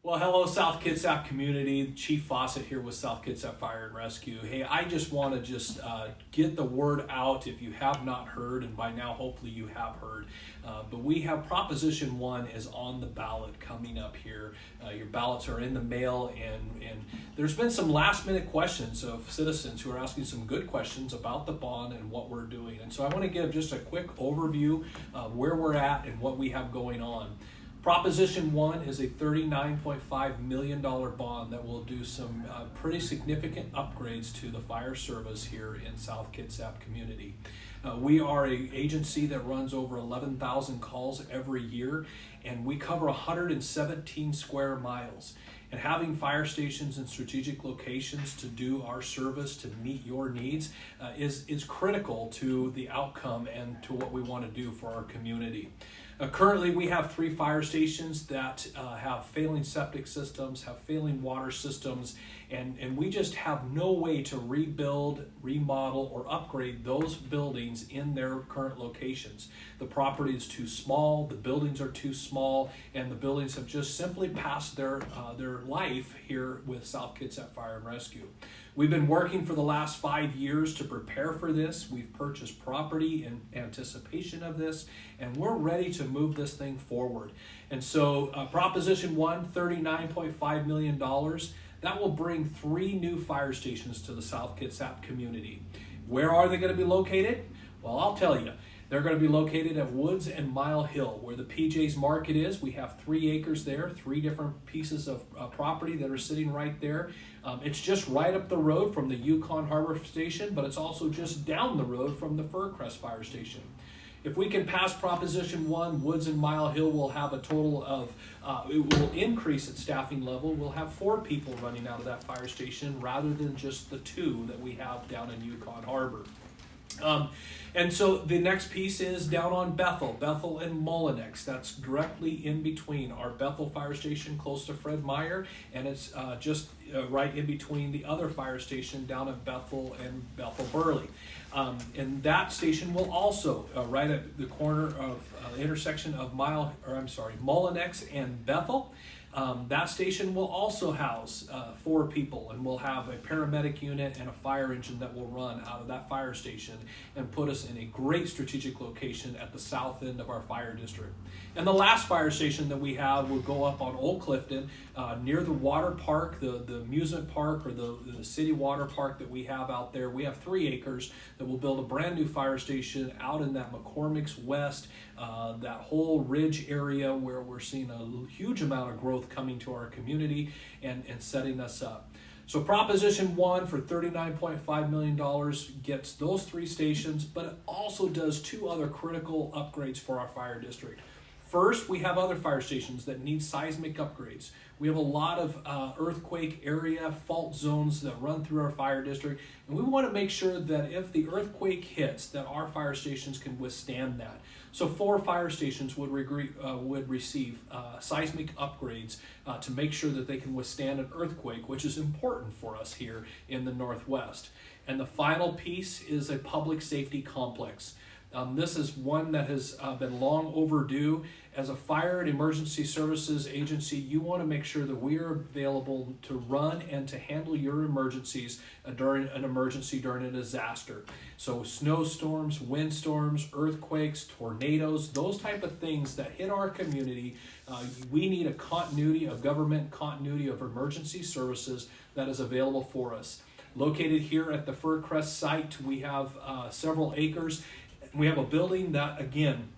Well, hello, South Kitsap community. Chief Fawcett here with South Kitsap Fire and Rescue. Hey, I just want to get the word out if you have not heard, and by now hopefully you have heard. But we have Proposition 1 is on the ballot coming up here. Your ballots are in the mail, and there's been some last minute questions of citizens who are asking some good questions about the bond and what we're doing. And so I want to give just a quick overview of where we're at and what we have going on. Proposition 1 is a $39.5 million bond that will do some pretty significant upgrades to the fire service here in South Kitsap community. We are an agency that runs over 11,000 calls every year, and we cover 117 square miles. And having fire stations in strategic locations to do our service, to meet your needs, is critical to the outcome and to what we want to do for our community. Currently, we have 3 fire stations that have failing septic systems, have failing water systems, and we just have no way to rebuild, remodel, or upgrade those buildings in their current locations. The property is too small, the buildings are too small, and the buildings have just simply passed their life here with South Kitsap Fire and Rescue. We've been working for the last 5 years to prepare for this. We've purchased property in anticipation of this, and we're ready to move this thing forward. And so Proposition 1, $39.5 million, that will bring 3 new fire stations to the South Kitsap community. Where are they going to be located? Well, I'll tell you. They're going to be located at Woods and Mile Hill, where the PJ's Market is. We have 3 acres there, 3 different pieces of property that are sitting right there. It's just right up the road from the Yukon Harbor Station, but it's also just down the road from the Fircrest Fire Station. If we can pass Proposition 1, Woods and Mile Hill will have a total of, it will increase its staffing level. We'll have 4 people running out of that fire station rather than just the 2 that we have down in Yukon Harbor. And so the next piece is down on Bethel and Mullinex. That's directly in between our Bethel fire station close to Fred Meyer, and it's just right in between the other fire station down at Bethel and Bethel-Burley. And that station will also, right at the corner of intersection of Mullinex and Bethel, that station will also house 4 people, and we'll have a paramedic unit and a fire engine that will run out of that fire station and put us in a great strategic location at the south end of our fire district. And the last fire station that we have will go up on Old Clifton near the water park, the amusement park, or the city water park that we have out there. We have 3 acres that will build a brand new fire station out in that McCormick's West, that whole ridge area where we're seeing a huge amount of growth coming to our community and setting us up. So Proposition 1 for $39.5 million gets those 3 stations, but it also does 2 other critical upgrades for our fire district. First, we have other fire stations that need seismic upgrades. We have a lot of earthquake area fault zones that run through our fire district, and we want to make sure that if the earthquake hits, that our fire stations can withstand that. So 4 fire stations would receive seismic upgrades to make sure that they can withstand an earthquake, which is important for us here in the Northwest. And the final piece is a public safety complex. This is one that has been long overdue. As a fire and emergency services agency, you want to make sure that we are available to run and to handle your emergencies during an emergency, during a disaster. So snowstorms, windstorms, earthquakes, tornadoes, those type of things that hit our community, we need a continuity of government, continuity of emergency services that is available for us. Located here at the Fircrest site, we have several acres. We have a building that, again,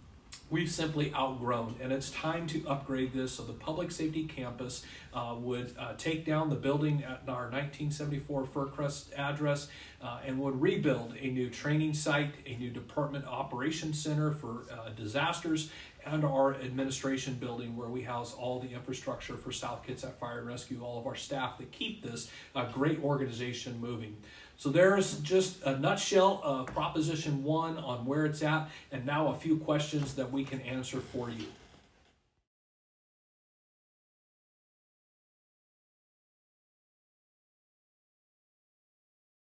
we've simply outgrown, and it's time to upgrade this. So the public safety campus would take down the building at our 1974 Fircrest address and would rebuild a new training site, a new department operations center for disasters, and our administration building where we house all the infrastructure for South Kitsap Fire and Rescue, all of our staff that keep this great organization moving. So there's just a nutshell of Proposition 1 on where it's at, and now a few questions that we can answer for you.